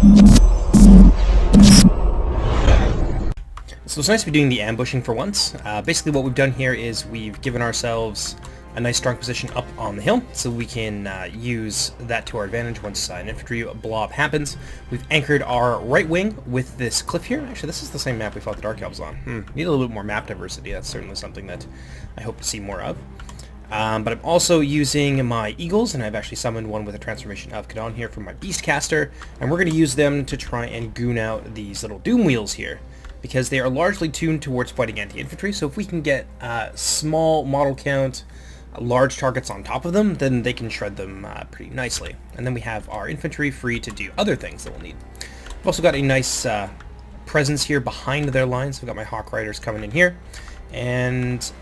So it's nice to be doing the ambushing for once. Basically what we've done here is we've given ourselves a nice strong position up on the hill, so we can use that to our advantage once an infantry blob happens. We've anchored our right wing with this cliff here. Actually, this is the same map we fought the Dark Elves on. Need a little bit more map diversity. That's certainly something that I hope to see more of. But I'm also using my Eagles, and I've actually summoned one with a transformation of Kadon here from my Beastcaster, and we're going to use them to try and goon out these little Doom Wheels here, because they are largely tuned towards fighting anti-infantry, so if we can get small model count, large targets on top of them, then they can shred them pretty nicely. And then we have our infantry free to do other things that we'll need. We've also got a nice presence here behind their lines. We've got my Hawk Riders coming in here, and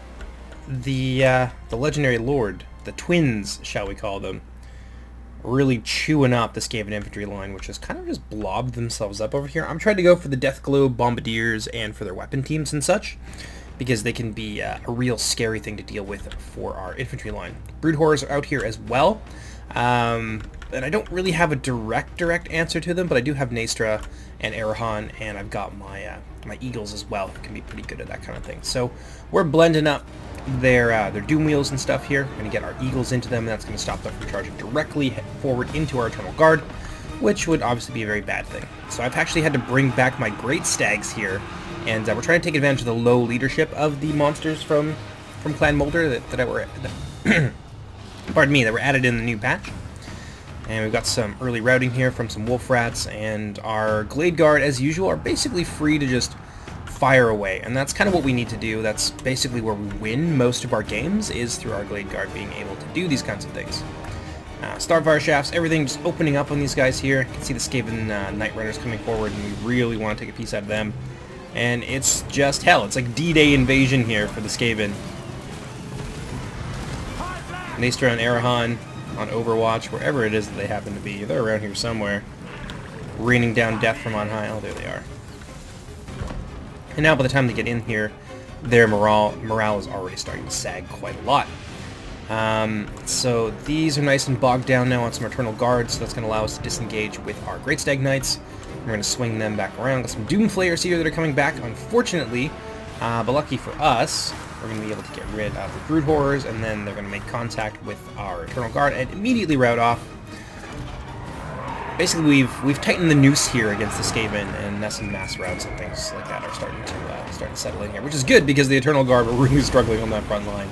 the legendary lord, the twins, shall we call them, really chewing up the Skaven infantry line, which has kind of just blobbed themselves up over here. I'm trying to go for the Death Globe Bombardiers and for their weapon teams and such, because they can be a real scary thing to deal with for our infantry line. Brood Horrors are out here as well, and I don't really have a direct answer to them, but I do have Naestra and Arahan, and I've got my my Eagles as well, who can be pretty good at that kind of thing. So we're blending up their Doom Wheels and stuff here. We're going to get our Eagles into them, and that's going to stop them from charging directly forward into our Eternal Guard, which would obviously be a very bad thing. So I've actually had to bring back my Great Stags here, and we're trying to take advantage of the low leadership of the monsters from Clan Molder that were pardon me, that were added in the new patch. And we've got some early routing here from some Wolf Rats, and our Glade Guard, as usual, are basically free to just fire away, and that's kind of what we need to do. That's basically where we win most of our games, is through our Glade Guard being able to do these kinds of things. Starfire Shafts, everything just opening up on these guys here. You can see the Skaven Night Runners coming forward, and we really want to take a piece out of them. And it's just hell. It's like D-Day invasion here for the Skaven. Naestra and Arahan on Overwatch, wherever it is that they happen to be. They're around here somewhere, raining down death from on high. Oh, there they are. And now by the time they get in here, their morale is already starting to sag quite a lot. So these are nice and bogged down now on some Eternal Guards, so that's going to allow us to disengage with our Great Stag Knights. We're going to swing them back around. Got some Doom Flayers here that are coming back, unfortunately, but lucky for us, we're going to be able to get rid of the Brood Horrors, and then they're going to make contact with our Eternal Guard and immediately rout off. Basically, we've tightened the noose here against the Skaven, and now some mass routes and things like that are starting to settle in here, which is good because the Eternal Guard were really struggling on that front line.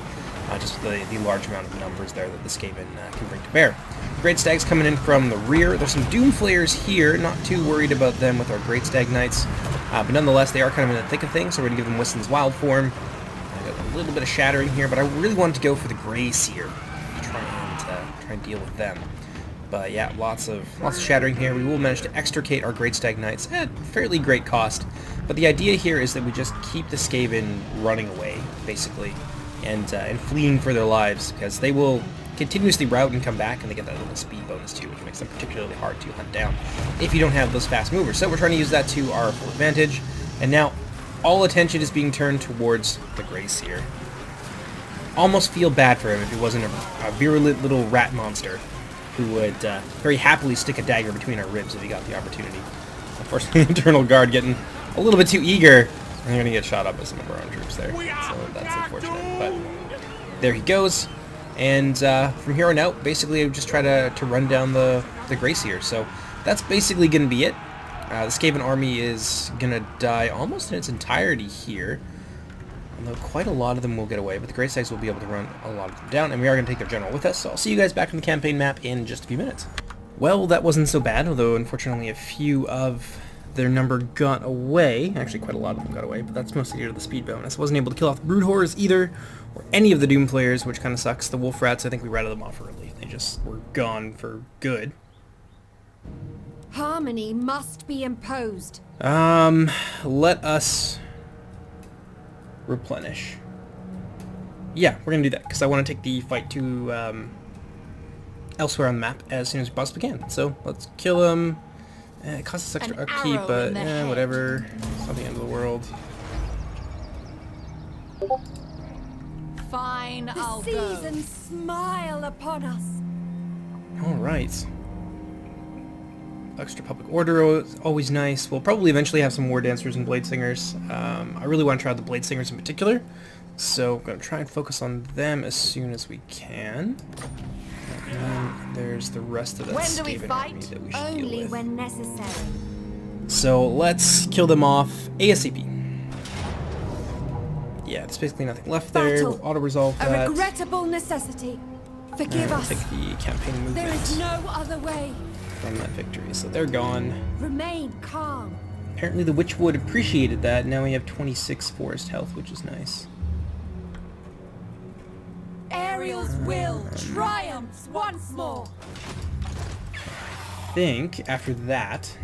Just with the large amount of numbers there that the Skaven can bring to bear. Great Stags coming in from the rear. There's some Doom Flayers here, not too worried about them with our Great Stag Knights, but nonetheless they are kind of in the thick of things, so we're going to give them Wiston's Wild Form. I got a little bit of shattering here, but I really wanted to go for the Grey Seer to try and deal with them. But yeah, lots of shattering here. We will manage to extricate our Great Stag Knights at fairly great cost, but the idea here is that we just keep the Skaven running away, basically, and fleeing for their lives, because they will continuously rout and come back, and they get that little speed bonus too, which makes them particularly hard to hunt down if you don't have those fast movers. So we're trying to use that to our full advantage, and now all attention is being turned towards the Grey Seer. Almost feel bad for him if he wasn't a virulent little rat monster who would very happily stick a dagger between our ribs if he got the opportunity. Unfortunately, the Eternal Guard getting a little bit too eager, and they're going to get shot up by some of our own troops there, so that's unfortunate, but there he goes. And from here on out, basically I just try to run down the Grey Seer, so that's basically going to be it. The Skaven army is going to die almost in its entirety here, although quite a lot of them will get away, but the Grey Stags will be able to run a lot of them down, and we are going to take their general with us, so I'll see you guys back on the campaign map in just a few minutes. Well, that wasn't so bad, although unfortunately a few of their number got away. Actually, quite a lot of them got away, but that's mostly due to the speed bonus. I wasn't able to kill off the Brood Horrors either, or any of the Doom Flayers, which kind of sucks. The Wolf Rats, I think we routed them off early. They just were gone for good. Harmony must be imposed. Let us replenish. Yeah, we're gonna do that, because I want to take the fight to elsewhere on the map as soon as we possibly can. So let's kill him. It costs us extra upkeep, but whatever. It's not the end of the world. Fine, I'll go. The seasons smile upon us. All right. extra public order is always nice. We'll probably eventually have some war dancers and blade singers. I really want to try out the blade singers in particular, so I'm going to try and focus on them as soon as we can. And then there's the rest of that Skaven army that we should deal Only with. when necessary. So let's kill them off ASAP. Yeah, there's basically nothing left there. Battle. We'll auto-resolve that. A regrettable necessity. Forgive us. Take the campaign movement There is no other way. from that victory. So they're gone. Remain calm. Apparently the Witchwood appreciated that. Now we have 26 forest health, which is nice. Ariel's will triumphs once more. I think after that,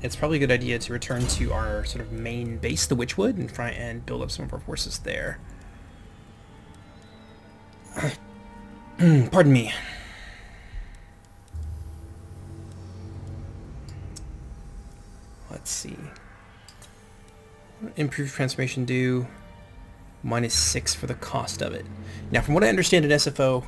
it's probably a good idea to return to our sort of main base, the Witchwood, and try and build up some of our forces there. Pardon me. Let's see. Improved transformation do -6 for the cost of it. Now, from what I understand in SFO,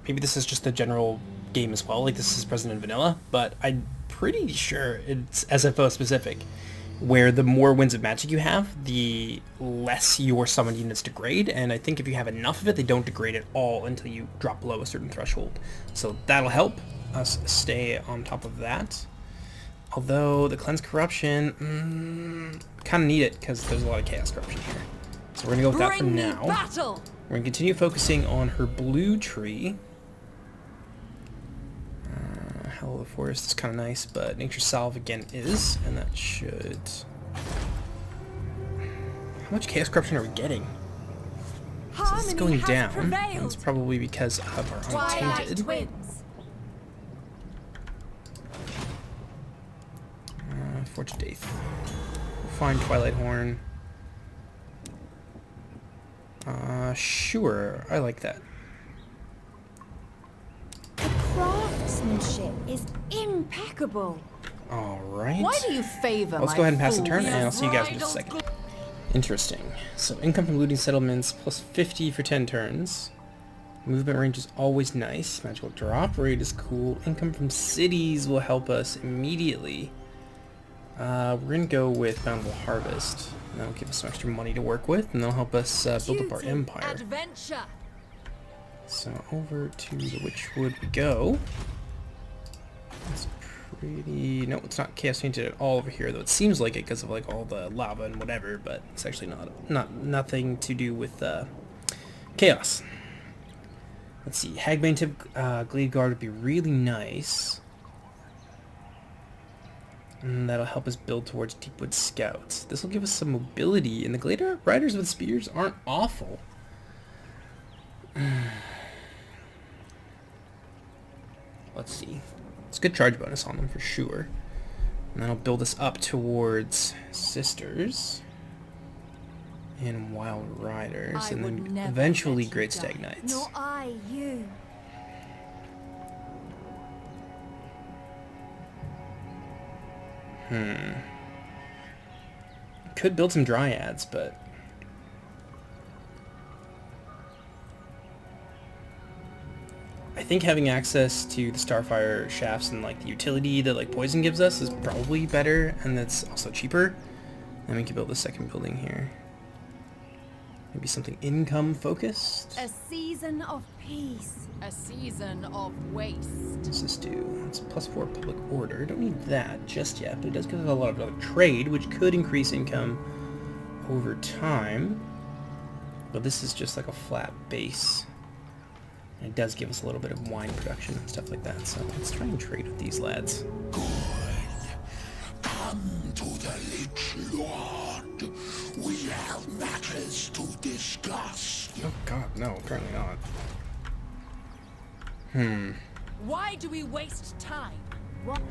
maybe this is just the general game as well, like this is present in vanilla, but I'm pretty sure it's SFO specific, where the more winds of magic you have, the less your summoned units degrade, and I think if you have enough of it, they don't degrade at all until you drop below a certain threshold. So that'll help us stay on top of that. Although the Cleanse Corruption, kind of need it because there's a lot of Chaos Corruption here. So we're going to go with that for now. Battle. We're going to continue focusing on her blue tree. Hell of the Forest is kind of nice, but Nature Salve again is, and that should... How much Chaos Corruption are we getting? So it's going down. That's probably because of our Untainted. Fortune Daith. We'll find Twilight Horn. Sure, I like that. The craftsmanship is impeccable. Alright. Why do you favor Let's my go ahead and pass the fool? turn, and I'll see you guys in just a second. Interesting. So income from looting settlements plus 50 for 10 turns. Movement range is always nice. Magical drop rate is cool. Income from cities will help us immediately. We're going to go with Bountiful Harvest. And that'll give us some extra money to work with, and that'll help us build up our empire. Adventure. So over to the Witchwood we go. It's pretty... No, it's not Chaos Tainted at all over here, though it seems like it because of like all the lava and whatever, but it's actually nothing to do with Chaos. Let's see, Hagbane Tip Glade Guard would be really nice. And that'll help us build towards Deepwood Scouts. This will give us some mobility, and the Glade Riders with Spears aren't awful. Let's see. It's a good charge bonus on them for sure. And that'll build us up towards Sisters and Wild Riders, and then eventually Great Stag Knights. Nor I you. Could build some Dryads, but... I think having access to the Starfire shafts and like the utility that like Poison gives us is probably better, and that's also cheaper. Then we can build a second building here. Maybe something income focused. A season of peace. A season of waste. What's this do? It's +4 public order. Don't need that just yet, but it does give us a lot of other trade, which could increase income over time. But this is just like a flat base. And it does give us a little bit of wine production and stuff like that, so let's try and trade with these lads. Good. Come to the Lich Lord. We have matters to discuss. Oh god, no, apparently not. Why do we waste time? What?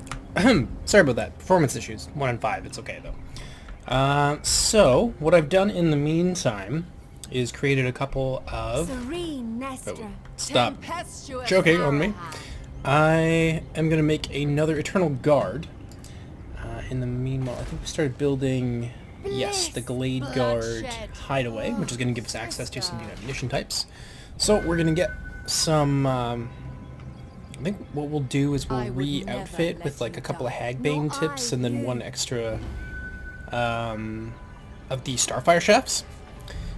Sorry about that. Performance issues. 1 in 5. It's okay, though. So, what I've done in the meantime is created a couple of... Serene Naestra. Oh, stop joking on me. I am going to make another Eternal Guard. In the meanwhile, I think we started building... Yes, the Glade Guard Hideaway, which is going to give us access to some new ammunition types. So we're going to get some I think what we'll do is we'll I would re-outfit never with let like a you couple of die. Hagbane Nor tips I and then you. one extra of the Starfire shafts.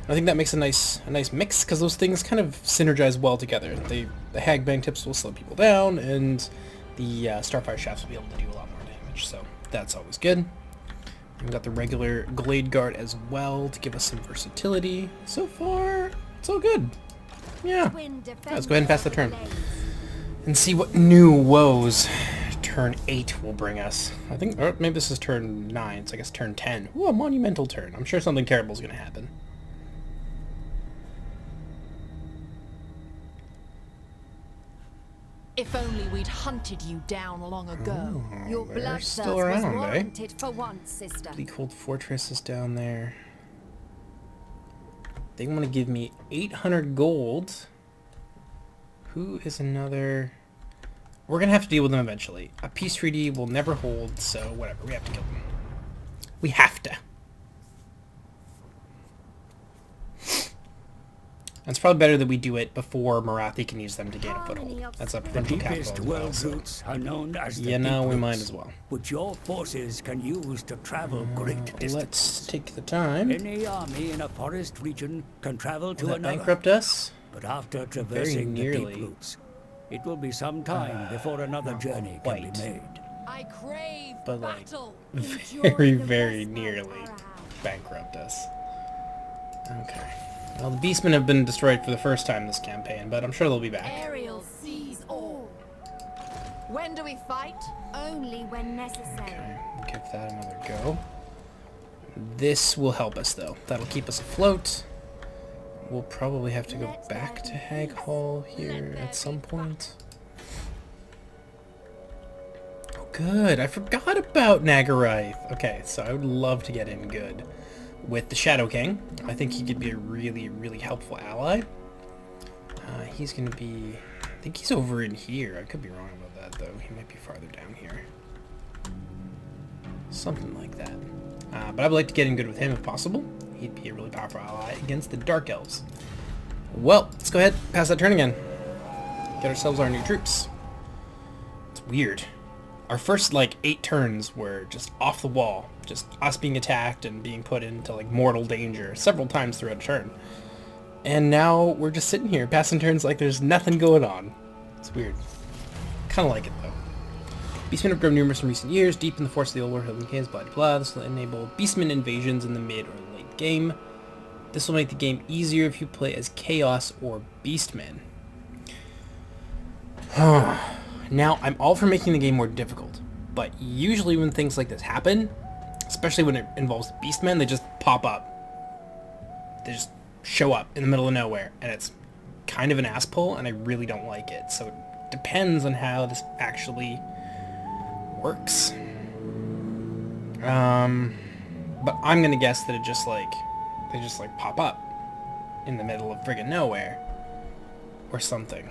I think that makes a nice mix because those things kind of synergize well together. The Hagbane tips will slow people down, and the Starfire shafts will be able to do a lot more damage. So that's always good. We've got the regular Glade Guard as well to give us some versatility. So far, it's all good. Yeah. Let's go ahead and pass the turn and see what new woes turn 8 will bring us. I think, or maybe this is turn 9, so I guess turn 10. Ooh, a monumental turn. I'm sure something terrible is going to happen. If only we'd hunted you down long ago. Your They're bloodthirst still was around, eh? warranted for once, sister. Bleakhold Fortress is down there. They want to give me 800 gold. Who is another... We're going to have to deal with them eventually. A peace treaty will never hold, so whatever. We have to kill them. We have to. And it's probably better that we do it before Marathi can use them to gain a foothold. That's a The provincial capital deepest as well, world so... roots are known as the You know, deep we might roots, as well. which your forces can use to travel great distances. Let's take the time. Any army in a forest region can travel to Will that another, bankrupt us? but after traversing the nearly. deep roots, it will be some time before another journey can quite. be made. I crave But like, battle. very, very nearly bankrupt us. Okay. Well, the Beastmen have been destroyed for the first time this campaign, but I'm sure they'll be back. Ariel sees all. When do we fight? Only when necessary. Okay, we'll give that another go. This will help us, though. That'll keep us afloat. We'll probably have to go back to Hag Hall here at some point. Oh, good. I forgot about Nagarythe. Okay, so I would love to get in good with the Shadow King. I think he could be a really, really helpful ally. He's going to be... I think he's over in here. I could be wrong about that, though. He might be farther down here. Something like that. But I would like to get in good with him if possible. He'd be a really powerful ally against the Dark Elves. Well, let's go ahead, pass that turn again. Get ourselves our new troops. It's weird. Our first, like, 8 turns were just off the wall. Just us being attacked and being put into, like, mortal danger several times throughout a turn. And now we're just sitting here, passing turns like there's nothing going on. It's weird. Kind of like it, though. Beastmen have grown numerous in recent years, deep in the force of the old Warhill and Caves, bloody blood. This will enable Beastmen invasions in the mid or late game. This will make the game easier if you play as Chaos or Beastmen. Now, I'm all for making the game more difficult, but usually when things like this happen, especially when it involves Beastmen, they just pop up. They just show up in the middle of nowhere, and it's kind of an ass pull, and I really don't like it. So it depends on how this actually works. But I'm gonna guess that it just like they just like pop up in the middle of friggin' nowhere or something.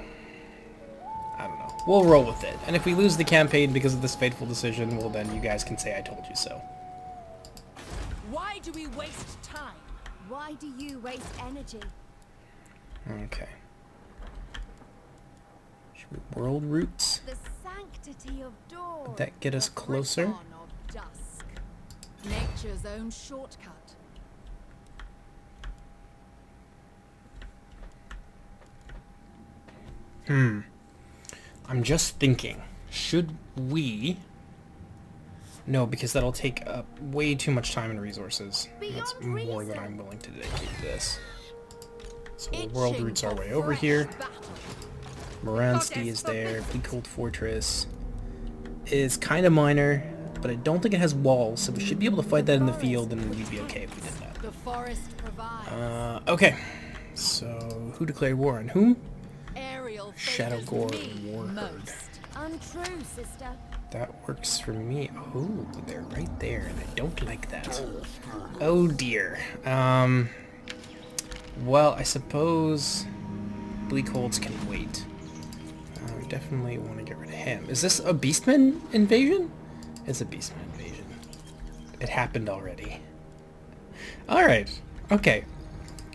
I don't know. We'll roll with it. And if we lose the campaign because of this fateful decision, well then you guys can say I told you so. Why do we waste time? Why do you waste energy? Okay. Should we world roots? The sanctity of dawn. Did that get us closer? Dawn of dusk. Nature's own shortcut. I'm just thinking, should we... No, because that'll take up way too much time and resources. That's more than I'm willing to dedicate to this. So we'll world roots our way over here. Moransty is there. Bleakhold Fortress is kind of minor, but I don't think it has walls, so we should be able to fight that in the field, and we'd be okay if we did that. The forest provides. Okay. So, who declared war on whom? Ariel Shadow favors Gore me Warherd. Untrue, sister. That works for me. Oh, they're right there, and I don't like that. Oh dear. Well, I suppose Bleakholds can wait. We definitely want to get rid of him. Is this a Beastman invasion? It's a Beastman invasion. It happened already. Alright. Okay.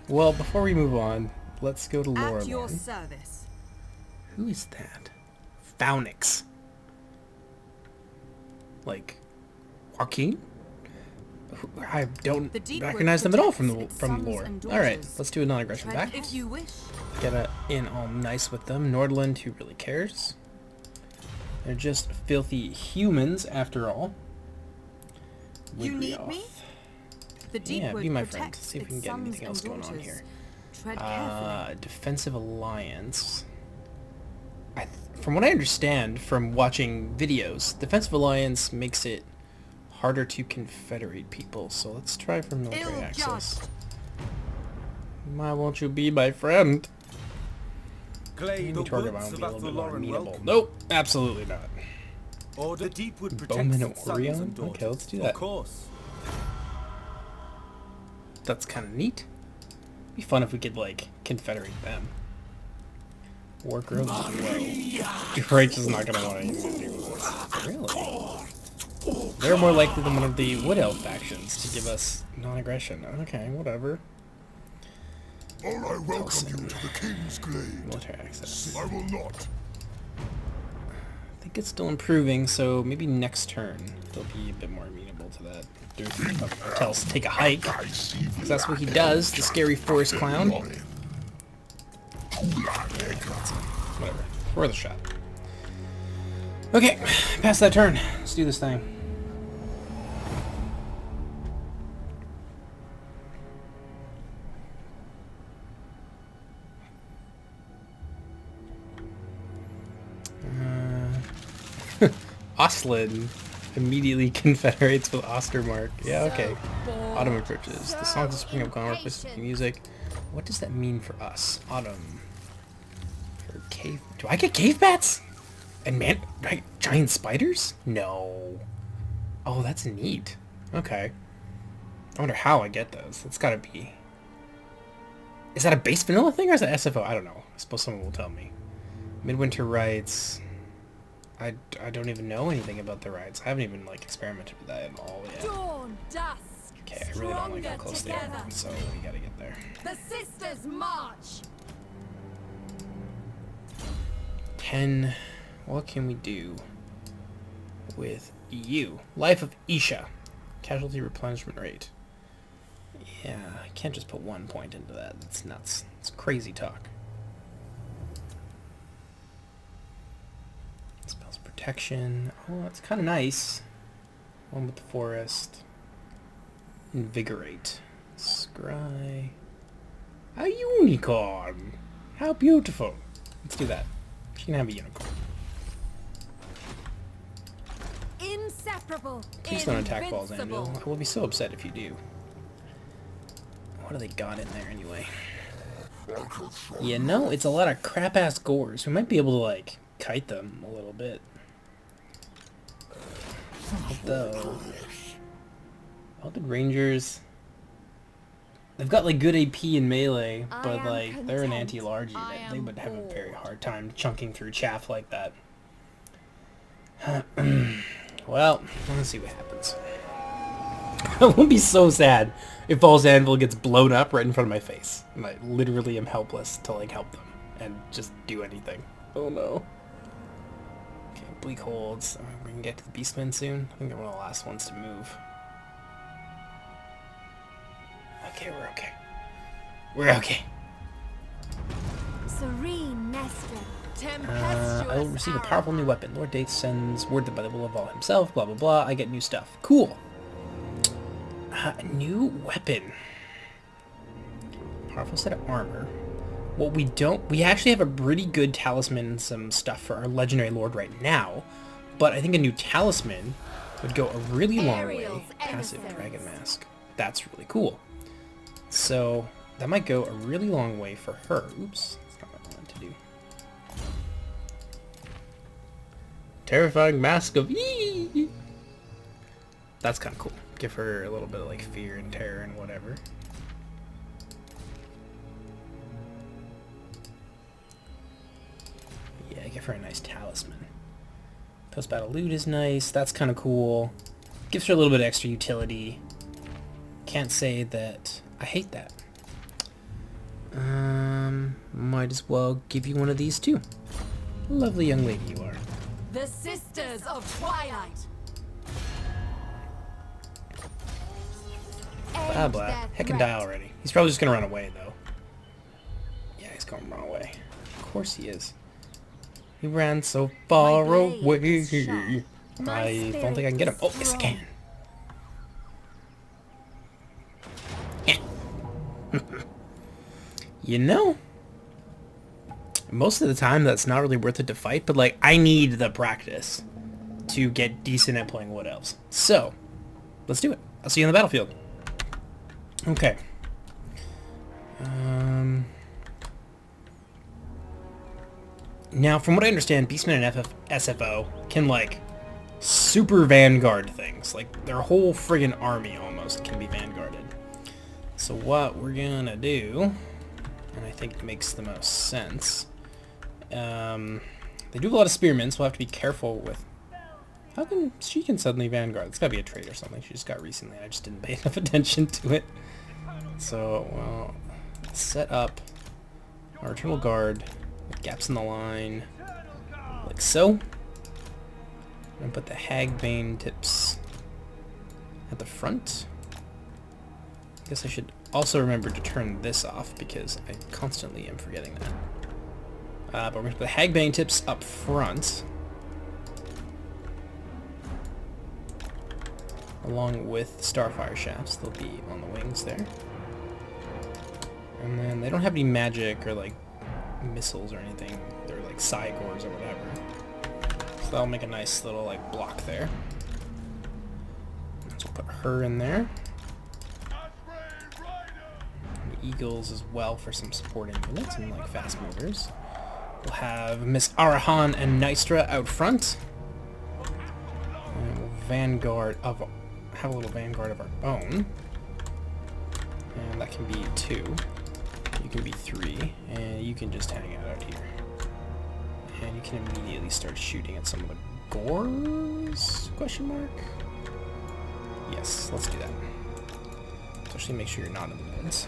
Well, before we move on, let's go to At your Lorelorn. service. Who is that? Phoenix. Like, Joaquin? I don't The deep recognize wood them at all from the protects its lore. sons and Alright, daughters. let's do a non-aggression Tread back. if you wish. Get in all nice with them. Nordland, who really cares? They're just filthy humans, after all. You need Wigriath. me? The deep Yeah, wood be my friend. protects See if we can its get anything sons else and going on daughters. here. Tread carefully. Defensive alliance. From what I understand from watching videos, defensive alliance makes it harder to confederate people. So let's try for military Ill access. judged. Why won't you be my friend? Clay, Maybe the target woods will of be a little bit more Athalor amenable. welcome. Nope, absolutely not. Or the deep wood Bowman protects and its sons Orion? and daughters. Okay, let's do that. Of course. That's kind of neat. Be fun if we could like confederate them. War girls as well. Rach is not gonna want anything to do with this. Really? They're more likely than one of the Wood Elf factions to give us non-aggression. Okay, whatever. All I welcome you to the King's Glade. Military access. I will not. I think it's still improving, so maybe next turn they'll be a bit more amenable to that. Tell us to take a hike, because that's what he does, the scary forest clown. Whatever. Worth a shot. Okay, pass that turn. Let's do this thing. Oslin immediately confederates with Ostermark. Yeah, okay. Autumn approaches. The songs of spring have gone with music. What does that mean for us? Autumn. For cave. Do I get cave bats? And giant spiders? No. Oh, that's neat. Okay. I wonder how I get those. It's gotta be. Is that a base vanilla thing or is that SFO? I don't know. I suppose someone will tell me. Midwinter Rites. I don't even know anything about the rights. I haven't even like experimented with that at all yet. Dawn, dusk. Okay, I really don't like how close they are, so we gotta get there. The sisters march. 10. What can we do with you? Life of Isha. Casualty replenishment rate. Yeah, I can't just put 1 point into that. That's nuts. It's crazy talk. Spells protection. Oh, that's kind of nice. One with the forest. Invigorate. Scry. A unicorn! How beautiful! Let's do that. She can have a unicorn. Inseparable. Please don't attack balls, Invincible. Anvil. I will be so upset if you do. What do they got in there anyway? Yeah, no, it's a lot of crap-ass gores. We might be able to, like, kite them a little bit. Although... Welded Rangers... They've got, like, good AP in melee, but, like, they're an anti-largy. They would have a very hard time chunking through chaff like that. Well, let's see what happens. I will be so sad if Ball's Anvil gets blown up right in front of my face. And I literally am helpless to, like, help them and just do anything. Oh no. Okay, Bleak Holds. We can get to the Beastmen soon. I think they're one of the last ones to move. Okay, we're okay. We're okay. Serene Naestra. Tempestuous I will receive a powerful new Arahan. weapon. Lord Daith sends word that by the will of all himself, blah blah blah. I get new stuff. Cool. New weapon. Powerful set of armor. What we don't... We actually have a pretty good talisman and some stuff for our legendary lord right now. But I think a new talisman would go a really long way. Ariel's Passive emissaries. dragon mask. That's really cool. So that might go a really long way for her. Oops. That's not what I wanted to do. Terrifying Mask of Yee! That's kind of cool. Give her a little bit of like fear and terror and whatever. Yeah, give her a nice talisman. Post-battle loot is nice. That's kind of cool. Gives her a little bit of extra utility. Can't say that I hate that. Might as well give you one of these too. Lovely young lady you are. The Sisters of Twilight. Blah blah. Heck and die already. He's probably just gonna run away though. Yeah, he's gonna run away. Of course he is. He ran so far away. I don't think I can get him. Oh, yes I can. You know, most of the time that's not really worth it to fight, but like I need the practice to get decent at playing Wood Elves. So, let's do it. I'll see you on the battlefield. Okay. Now, from what I understand, Beastmen and SFO can, like, super vanguard things. Like, their whole friggin' army almost can be vanguarded. So what we're gonna do, and I think it makes the most sense, they do have a lot of spearmen, so we'll have to be careful with... How come she can suddenly vanguard? It's gotta be a trait or something she just got recently. I just didn't pay enough attention to it. So, well, set up our Eternal Guard with gaps in the line, like so. And put the Hagbane tips at the front. I guess I should also remember to turn this off because I constantly am forgetting that. But we're going to put the Hagbane tips up front, along with Starfire shafts. They'll be on the wings there. And then they don't have any magic or like missiles or anything. They're like Cygors or whatever. So that'll make a nice little like block there. So we'll put her in there. And the Eagles as well for some supporting units and like fast movers. We'll have Miss Arahan and Naestra out front. And we'll have a little vanguard of our own. And that can be 2. You can be 3, and you can just hang out here. And you can immediately start shooting at some of the gores? Question mark? Yes, let's do that. Especially make sure you're not in the woods.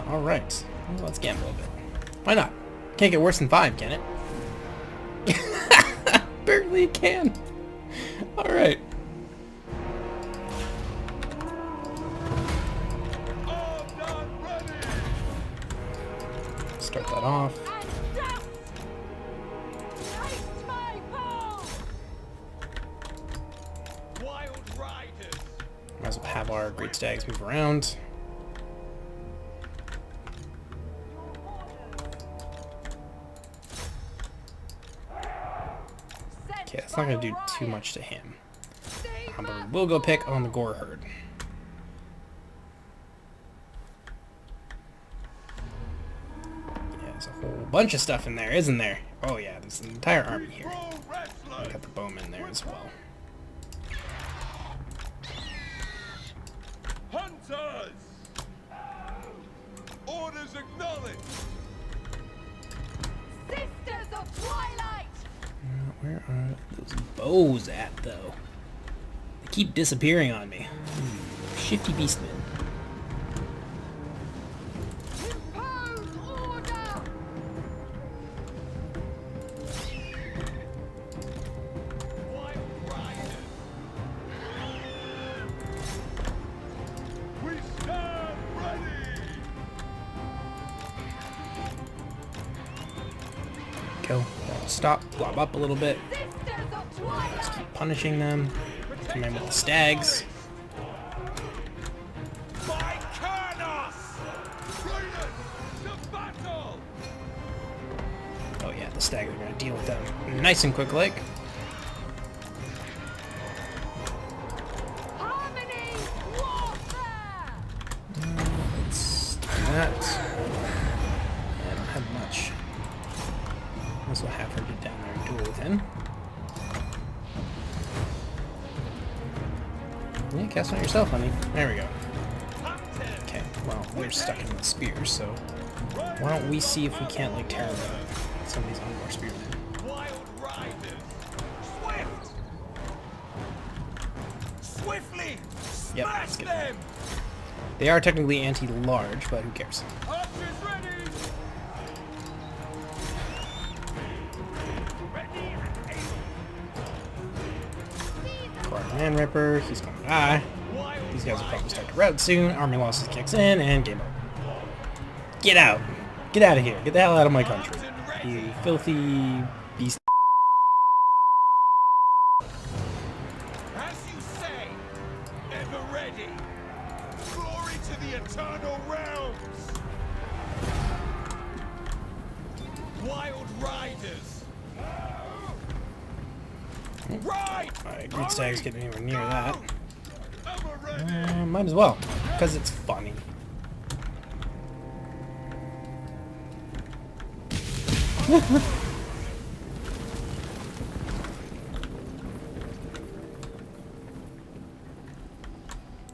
Alright. Well, let's gamble a bit. Why not? Can't get worse than 5, can it? Apparently it can. Alright. Start that off. Might as well have our great stags move around. Okay, that's not going to do too much to him. But we will go pick on the gore herd. Yeah, there's a whole bunch of stuff in there, isn't there? Oh yeah, there's an entire army here. I got the bowmen there as well. Hunters! Orders acknowledged! Sisters of Twilight! Where are those bows at, though? They keep disappearing on me. Shifty beastmen. Impose order! Wild riders! We stand ready! Go. Stop. Blob up a little bit. Sisters of Twilight! Just keep punishing them. Come in with the stags. By Karnos! Raiders, to battle! Oh yeah, the stags are going to deal with them nice and quick like. Harmony! Warfare! Let's do that. I don't have much. Might as well have her get down there and duel with him. Yeah, cast on yourself, honey. There we go. Okay, well, we're stuck in the spears, so why don't we see if we can't, like, tear them some of these more spearmen. Wild riders! Swift! Swiftly! Yep, Smash let's get them! They are technically anti-large, but who cares? Archers ready! Man Ripper, he's gonna die. These guys will probably start to rout soon. Army losses kicks in, and game over. Get out! Get out of here! Get the hell out of my country! You filthy beast. As you say, ever ready. Glory to the eternal realms. Wild riders. Ride! Alright, Great Stag's getting anywhere near that. Ever ready. Might as well, because it's funny.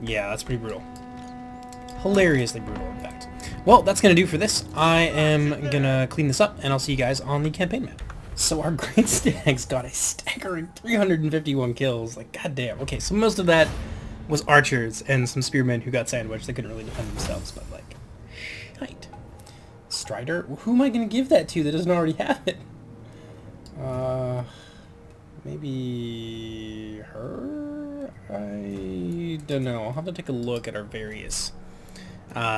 Yeah, that's pretty brutal. Hilariously brutal, in fact. Well, that's going to do for this. I am going to clean this up, and I'll see you guys on the campaign map. So our Great Stags got a staggering 351 kills. Like, goddamn. Okay, so most of that was archers and some spearmen who got sandwiched. They couldn't really defend themselves, but, like, shite. Strider? Who am I going to give that to that doesn't already have it? Maybe her? I don't know. I'll have to take a look at our various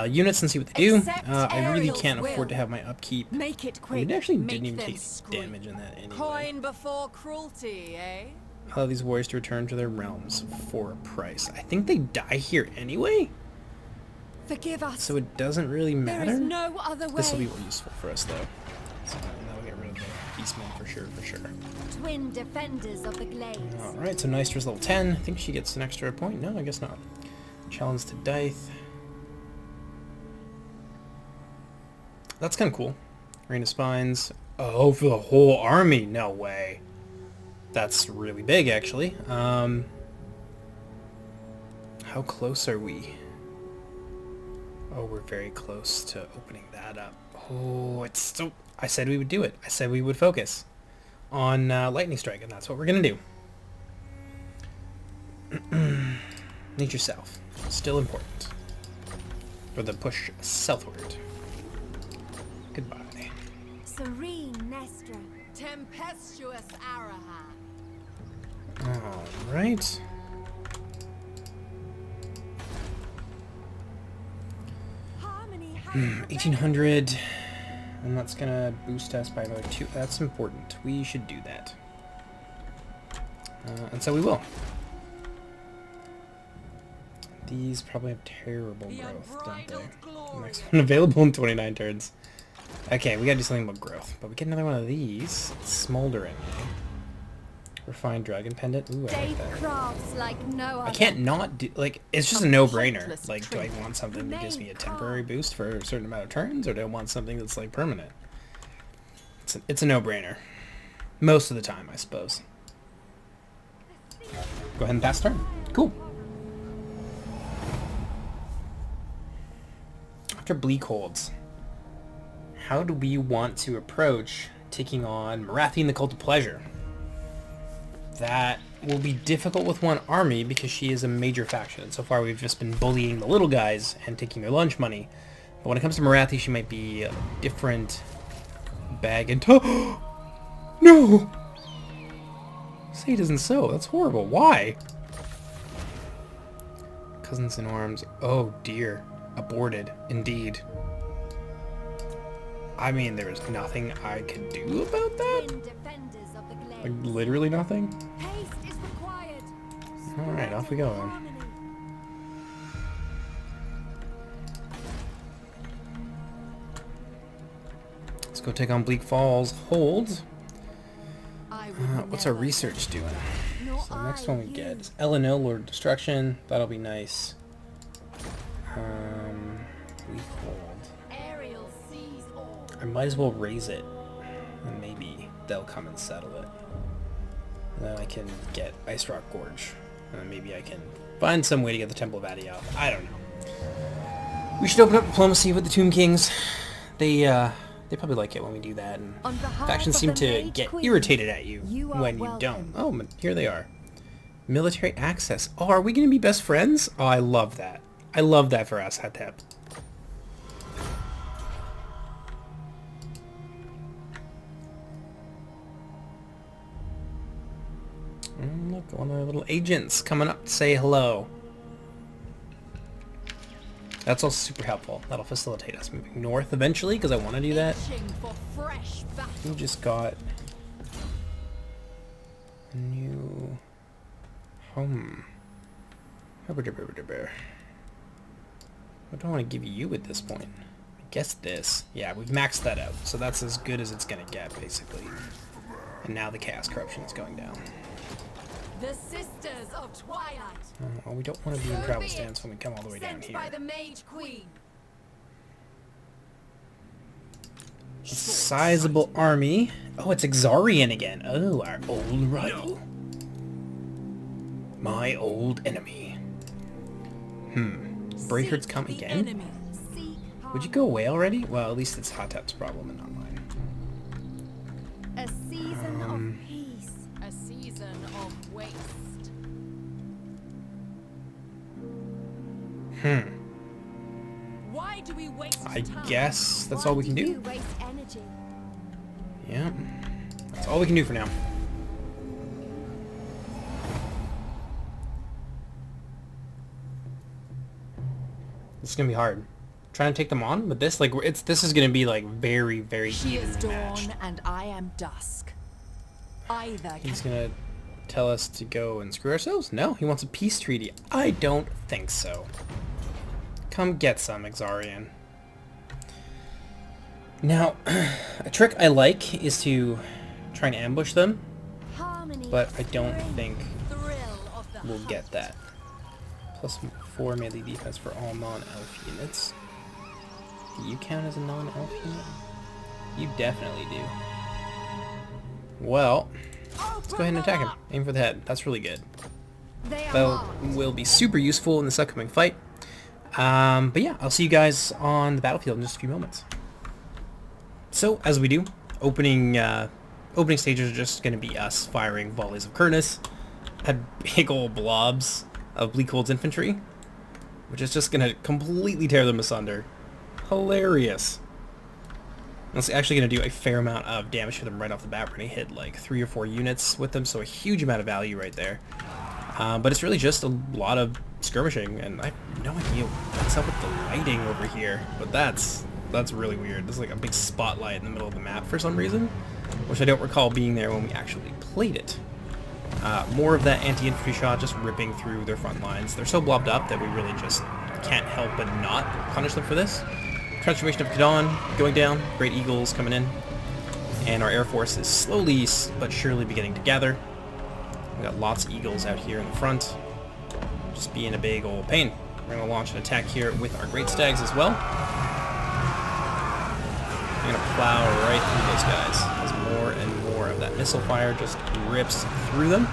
units and see what they do. I really can't afford to have my upkeep. Make it I quick. actually Make didn't even them take scream. damage in that anyway. Coin before cruelty, eh? Allow these warriors to return to their realms for a price. I think they die here anyway, Forgive us. so it doesn't really There is matter. no other way. This will be more useful for us though. So that'll get rid of the beastmen for sure, Twin defenders of the glades. Alright, so Naestra's level 10. I think she gets an extra point. No, I guess not. Challenge to Dyth. That's kind of cool. Rain of Spines. Oh, for the whole army. No way. That's really big, actually. How close are we? Oh, we're very close to opening that up. Oh, it's so... I said we would do it. I said we would focus on Lightning Strike, and that's what we're going to do. Nature South. Still important. For the push southward. Goodbye. Serene Naestra. Tempestuous Arahan. Alright. Harmony 1800. And that's going to boost us by another 2. That's important. We should do that. And so we will. These probably have terrible growth, don't they? The next one available in 29 turns. Okay, we gotta do something about growth. But we get another one of these. It's smoldering. Refined Dragon Pendant. Ooh, I like Dave that. crafts like no other. I can't not do... Like, it's just a no-brainer. Like, do I want something that gives me a temporary boost for a certain amount of turns? Or do I want something that's, like, permanent? It's a no-brainer. Most of the time, I suppose. Go ahead and pass turn. Cool. After Bleakholds, how do we want to approach taking on Marathi the Cult of Pleasure? That will be difficult with one army because she is a major faction. So far we've just been bullying the little guys and taking their lunch money. But when it comes to Marathi, she might be a different bag and no! Say it isn't so. That's horrible. Why? Cousins in arms. Oh dear. Aborted. Indeed. I mean, there was nothing I could do about that? Twin defenders of the glades. Like, literally nothing? Haste is required. Alright, off we go then. Harmony. Let's go take on Bleak Falls. Hold. I would What's our never research doing? Nor So the next I one we you. get is Elenil, Lord of Destruction. That'll be nice. Bleak Hold. Aerial seas all. I might as well raise it. And maybe they'll come and settle it. And then I can get Ice Rock Gorge. And then maybe I can find some way to get the Temple of Adi out. I don't know. We should open up diplomacy with the Tomb Kings. They probably like it when we do that. And On behalf factions of seem the to Maid get Queen, irritated at you you are when you welcome. don't. Oh, but here they are. Military access. Oh, are we going to be best friends? Oh, I love that. I love that for us, Hatep. Look, one of our little agents coming up to say hello. That's also super helpful. That'll facilitate us moving north eventually, because I want to do that. Itching for fresh battle. We just got a new home. I don't want to give you at this point. I guess this. Yeah, we've maxed that out, so that's as good as it's gonna get, basically. And now the chaos corruption is going down. The Sisters of Twilight. Well, we don't want to be in travel stance when we come all the way down Sent here. by the Mage Queen. Sizable army. Oh, it's Exarian again. Oh, our old rival. My old enemy. Breakhards come The again? enemy. Would you go away already? Well, at least it's Hotep's problem and not mine. A season of peace. A season of waste. Why do we waste I time? guess that's Why all we can you do. waste energy? Yeah. That's all we can do for now. This is gonna be hard. Trying to take them on with this, like, this is gonna be like very, very She is evenly dawn matched. and I am dusk. Either He's can gonna tell us to go and screw ourselves? No, he wants a peace treaty. I don't think so. Come get some, Exarian. Now, a trick I like is to try and ambush them, Harmony. but I don't think thrill of the we'll hunt. get that. Plus 4 melee defense for all non-elf units. Do you count as a non-elf unit? You definitely do. Well, let's go ahead and attack him. Aim for the head. That's really good. They are That marked. will be super useful in this upcoming fight. But yeah, I'll see you guys on the battlefield in just a few moments. So, as we do, opening stages are just going to be us firing volleys of Kurnus at big old blobs of BLEAKHOLD's infantry, which is just going to completely tear them asunder. Hilarious. That's actually going to do a fair amount of damage to them right off the bat. We're going to hit like 3 or 4 units with them, so a huge amount of value right there. But it's really just a lot of skirmishing, and I have no idea what's up with the lighting over here, but that's really weird. There's like a big spotlight in the middle of the map for some reason, which I don't recall being there when we actually played it. More of that anti-infantry shot just ripping through their front lines. They're so blobbed up that we really just can't help but not punish them for this. Transformation of Kadon going down, Great Eagles coming in, and our Air Force is slowly but surely beginning to gather. We got lots of Eagles out here in the front, just being a big old pain. We're going to launch an attack here with our Great Stags as well. I'm going to plow right through those guys as more and more of that missile fire just rips through them.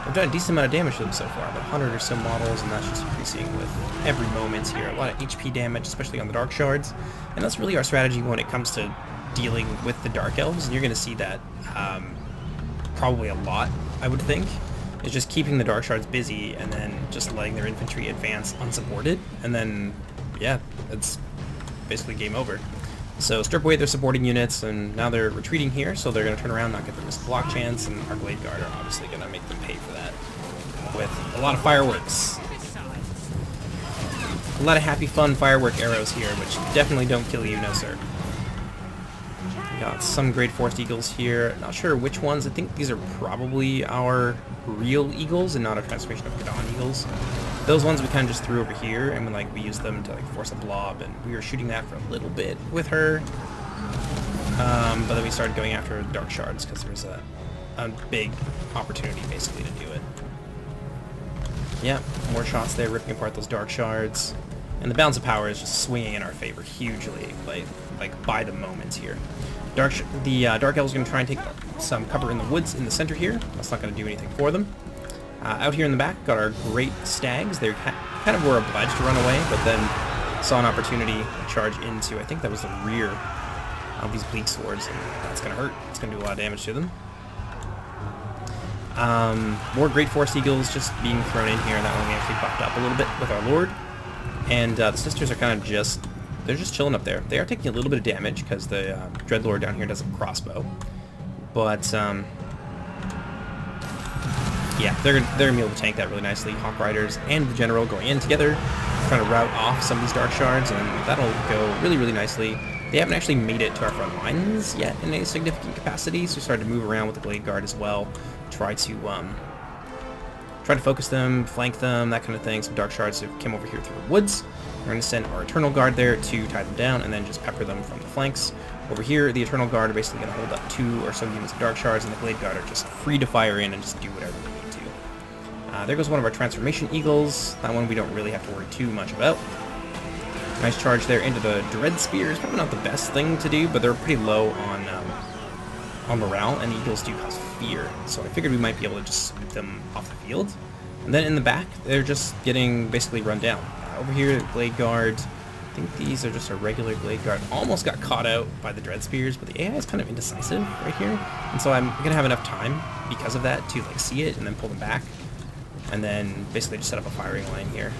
We've done a decent amount of damage to them so far, about 100 or so models, and that's just increasing with every moment here. A lot of HP damage, especially on the Dark Shards, and that's really our strategy when it comes to dealing with the Dark Elves, and you're going to see that probably a lot, I would think, is just keeping the Dark Shards busy and then just letting their infantry advance unsupported, and then, yeah, it's basically game over. So strip away their supporting units, and now they're retreating here, so they're going to turn around, not get their missile block chance, and our Blade Guard are obviously going to make them pay for that with a lot of fireworks. A lot of happy, fun firework arrows here, which definitely don't kill you, no sir. We got some Great Forest Eagles here. Not sure which ones. I think these are probably our real Eagles and not a transformation of Kadon Eagles. Those ones we kind of just threw over here, and we used them to like force a blob, and we were shooting that for a little bit with her. But then we started going after Dark Shards because there was a big opportunity basically to do it. Yeah, more shots there, ripping apart those Dark Shards. And the balance of power is just swinging in our favor hugely, like by the moment here. Dark Elves are going to try and take some cover in the woods in the center here. That's not going to do anything for them. Out here in the back, got our Great Stags. They kind of were obliged to run away, but then saw an opportunity to charge into, I think that was the rear of these Bleak Swords, and that's going to hurt. It's going to do a lot of damage to them. More Great Forest Eagles just being thrown in here, and that one we actually buffed up a little bit with our Lord. And the Sisters are kind of they're just chilling up there. They are taking a little bit of damage because the Dreadlord down here does a crossbow. But yeah, they're gonna be able to tank that really nicely. Hawk Riders and the General going in together, trying to route off some of these Dark Shards, and that'll go really, really nicely. They haven't actually made it to our front lines yet in a significant capacity, so we started to move around with the Glade Guard as well, try to focus them, flank them, that kind of thing. Some Dark Shards have come over here through the woods. We're going to send our Eternal Guard there to tie them down and then just pepper them from the flanks. Over here, the Eternal Guard are basically going to hold up 2 or so units of Dark Shards, and the Glade Guard are just free to fire in and just do whatever they need to. There goes one of our Transformation Eagles. That one we don't really have to worry too much about. Nice charge there into the Dread Spears. Probably not the best thing to do, but they're pretty low on morale, and Eagles do cause fear. So I figured we might be able to just sweep them off the field. And then in the back, they're just getting basically run down. Over here, Glade Guard. I think these are just a regular Glade Guard. Almost got caught out by the Dread Spears, but the AI is kind of indecisive right here. And so I'm going to have enough time because of that to like see it and then pull them back. And then basically just set up a firing line here.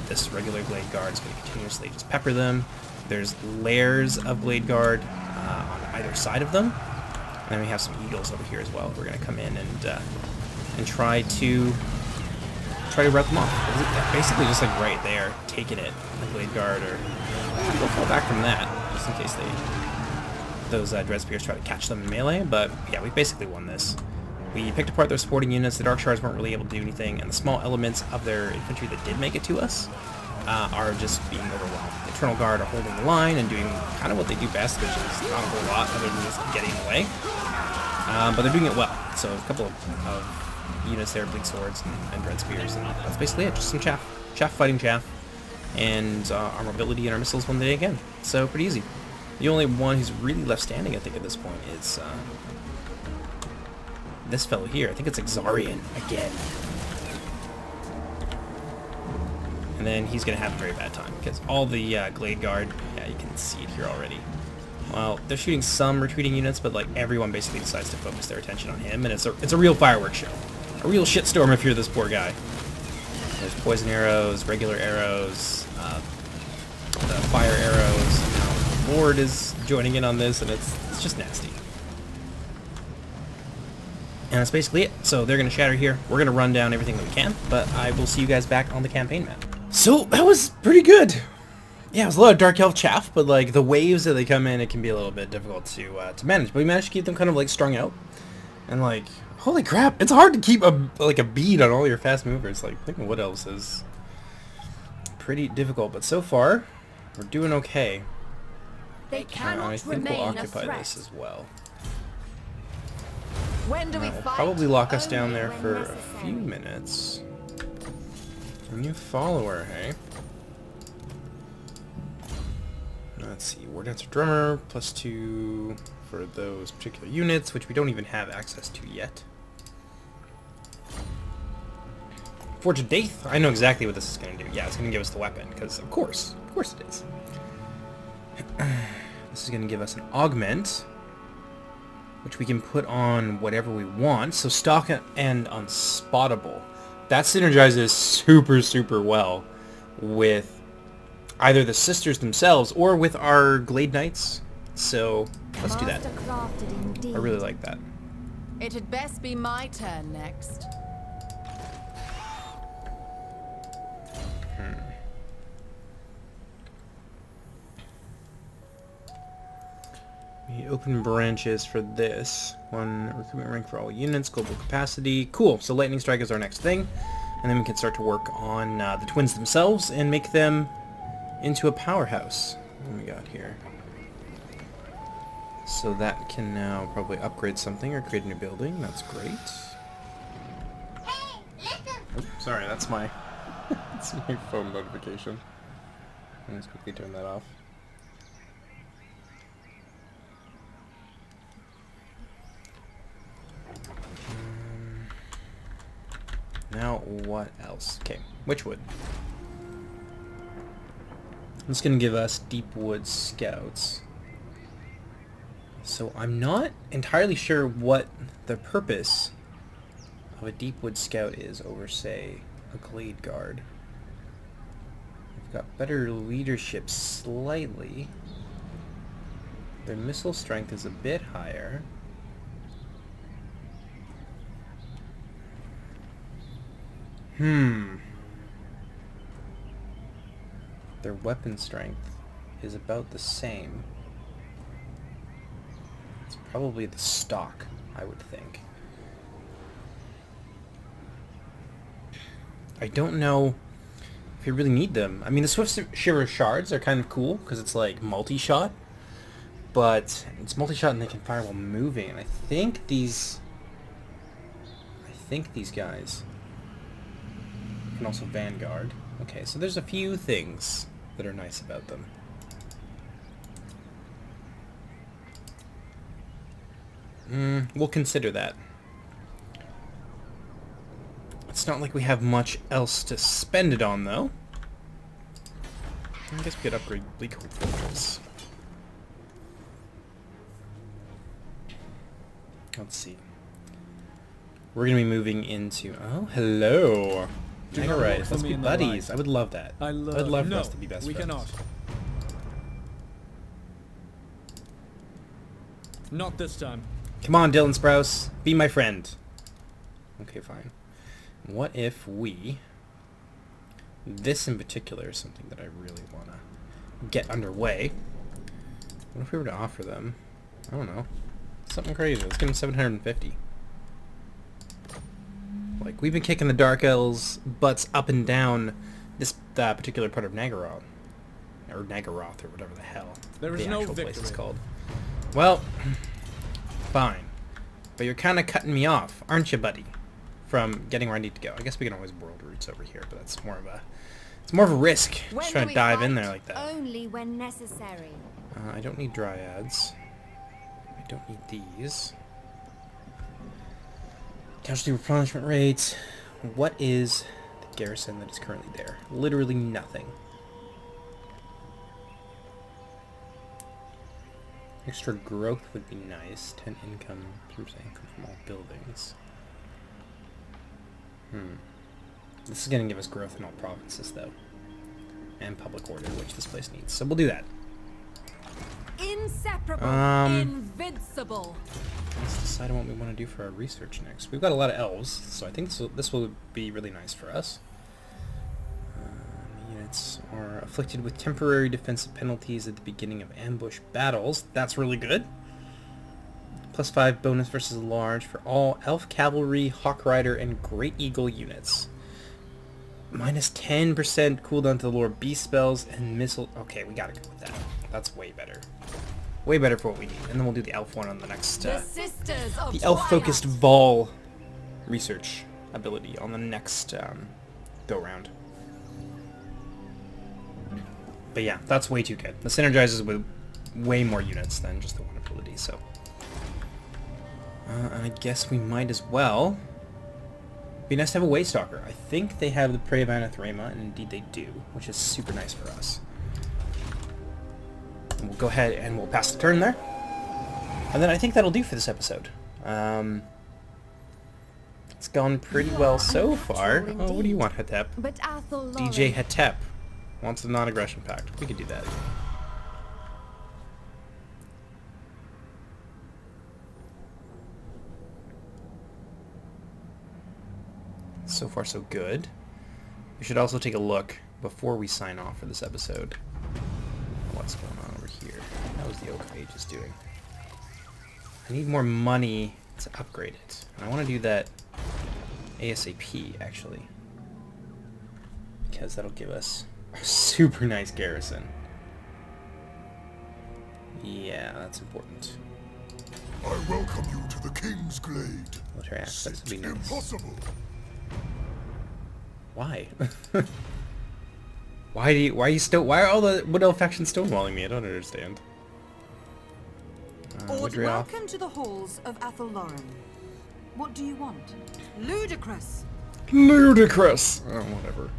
This regular Glade Guard is going to continuously just pepper them. There's layers of Glade Guard on either side of them. And then we have some Eagles over here as well. We're going to come in and try to route them off. Basically just like right there, taking it, the Glade Guard, or we'll fall back from that, just in case those Dread Spears try to catch them in melee. But yeah, we basically won this. We picked apart their supporting units. The Dark Shards weren't really able to do anything, and the small elements of their infantry that did make it to us are just being overwhelmed. The Eternal Guard are holding the line and doing kind of what they do best, which is not a whole lot other than just getting away. But they're doing it well. So a couple of units there, Bleak Swords and Dread Spears, and that's basically it. Just some chaff fighting chaff, and our mobility and our missiles won the day again. So pretty easy. The only one who's really left standing, I think, at this point is this fellow here. I think it's Exarian again. And then he's going to have a very bad time, because all the Glade Guard, yeah, you can see it here already. Well, they're shooting some retreating units, but like everyone basically decides to focus their attention on him, and it's a real fireworks show. A real shitstorm if you're this poor guy. There's poison arrows, regular arrows, the fire arrows. Now, Lord is joining in on this, and it's just nasty. And that's basically it. So they're going to shatter here. We're going to run down everything that we can, but I will see you guys back on the campaign map. So that was pretty good. Yeah, it was a lot of Dark Elf chaff, but like the waves that they come in, it can be a little bit difficult to manage. But we managed to keep them kind of like strung out. And like, holy crap, it's hard to keep a bead on all your fast movers. Like, thinking what else is pretty difficult. But so far, we're doing okay. They cannot I think we'll remain a occupy threat. this as well. When do we We'll fight? probably lock us down Only there when for a necessary. few minutes. A new follower, hey? Let's see, War Dancer Drummer, +2 for those particular units, which we don't even have access to yet. Forge of Daith, I know exactly what this is going to do. Yeah, it's going to give us the weapon, because of course it is. This is going to give us an augment, which we can put on whatever we want. So stock and unspottable. That synergizes super, super well with either the sisters themselves or with our Glade Knights. So let's do that. Mastercrafted indeed. I really like that. It had best be my turn next. We open branches for this. 1 recruitment rank for all units, global capacity. Cool, so Lightning Strike is our next thing. And then we can start to work on the twins themselves and make them into a powerhouse. What do we got here? So that can now probably upgrade something or create a new building. That's great. Oh, sorry, that's my that's my phone notification. Let's quickly turn that off. Now what else? Okay, Witchwood. It's going to give us Deepwood Scouts. So I'm not entirely sure what the purpose of a Deepwood Scout is over, say, a Glade Guard. They've got better leadership slightly. Their missile strength is a bit higher. Their weapon strength is about the same. It's probably the stock, I would think. I don't know if you really need them. I mean, the Swift Shiver Shards are kind of cool because it's like multi-shot, but it's multi-shot and they can fire while moving. And I think these guys can also Vanguard. Okay, so there's a few things that are nice about them. We'll consider that. It's not like we have much else to spend it on, though. I guess we could upgrade BLEAKHOLD Fortress. Let's see. We're going to be moving into... Oh, hello! Alright, let's be buddies. I would love that. I would love for us to be best friends. Cannot. Not this time. Come on, Dylan Sprouse. Be my friend. Okay, fine. What if we... This in particular is something that I really want to get underway. What if we were to offer them... I don't know. Something crazy. Let's give them 750. Like, we've been kicking the Dark Elves' butts up and down this particular part of Nagaroth. Or Nagaroth, or whatever the hell there is the no actual place victory. is called. Well, fine. But you're kind of cutting me off, aren't you, buddy? From getting where I need to go. I guess we can always world routes over here, but that's more of a... It's more of a risk. When Just trying do to we dive in fight? there like that. Only when necessary. I don't need Dryads. I don't need these. Casualty replenishment rates. What is the garrison that is currently there? Literally nothing. Extra growth would be nice. 10 income, 3% income from all buildings. This is going to give us growth in all provinces, though. And public order, which this place needs. So we'll do that. Inseparable. Invincible. Let's decide on what we want to do for our research next. We've got a lot of elves, so I think this will be really nice for us. Units are afflicted with temporary defensive penalties at the beginning of ambush battles. That's really good. +5 bonus versus large for all Elf Cavalry, Hawk Rider, and Great Eagle units. -10% cooldown to the Lore Beast spells and missile... Okay, we gotta go with that. That's way better. Way better for what we need. And then we'll do the elf one on the next... The Sisters of the elf-focused Vol research ability on the next go-round. But yeah, that's way too good. This synergizes with way more units than just the one ability, so... and I guess we might as well... Be nice to have a Waystalker. I think they have the Prey of Anathrema, and indeed they do, which is super nice for us. And we'll go ahead and we'll pass the turn there. And then I think that'll do for this episode. It's gone pretty well so far. Oh, what do you want, Hetep? But Athel DJ Hetep wants a non-aggression pact. We could do that. So far, so good. We should also take a look before we sign off for this episode. What's going on over here? How's the Oak of Ages doing? I need more money to upgrade it. And I want to do that ASAP, actually. Because that'll give us a super nice garrison. Yeah, that's important. I welcome you to the King's Glade. Military access would be nice. Impossible. Why? Why are all the Wood Elf factions stonewalling me? I don't understand. Welcome to the halls of Athelloren. What do you want? Ludicrous. Ludicrous! Oh, whatever.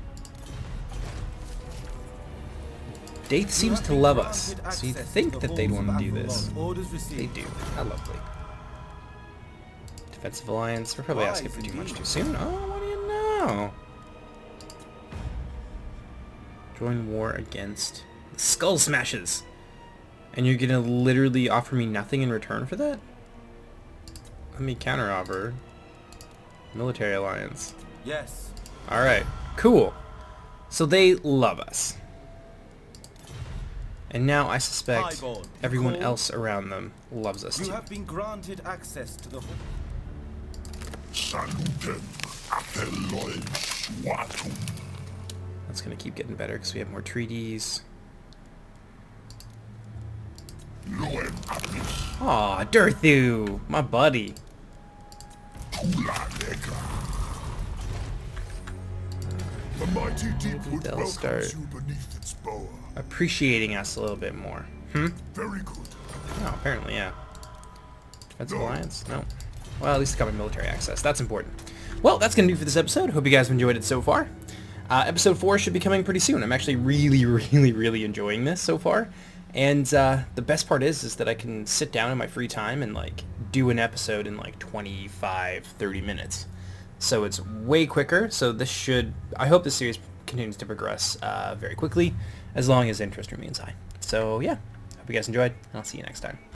Daith seems to love us, so you'd think that they'd want to do this. They do. How lovely. Defensive Alliance. We're probably asking for too much too soon. Oh, what do you know? Join war against the Skull Smashes. And you're gonna literally offer me nothing in return for that? Let me counter-offer. Military alliance. Yes. Alright, cool. So they love us. And now I suspect Highborn, everyone call. else around them loves us You too. have been granted access to the hall. Salutem Athelloid Suatum. That's going to keep getting better because we have more treaties. Loem Apis Aw, Dirthu, my buddy. Tula Negra. The mighty Deepwood they'll welcomes start- you beneath its boa. Appreciating us a little bit more. Very good. Oh, apparently, yeah. Defensive alliance? No. Well, at least common military access. That's important. Well, that's going to do for this episode. Hope you guys have enjoyed it so far. Episode 4 should be coming pretty soon. I'm actually really enjoying this so far. And the best part is that I can sit down in my free time and like do an episode in like 25-30 minutes. So it's way quicker. So this should... I hope this series continues to progress very quickly, as long as interest remains high. So yeah, hope you guys enjoyed, and I'll see you next time.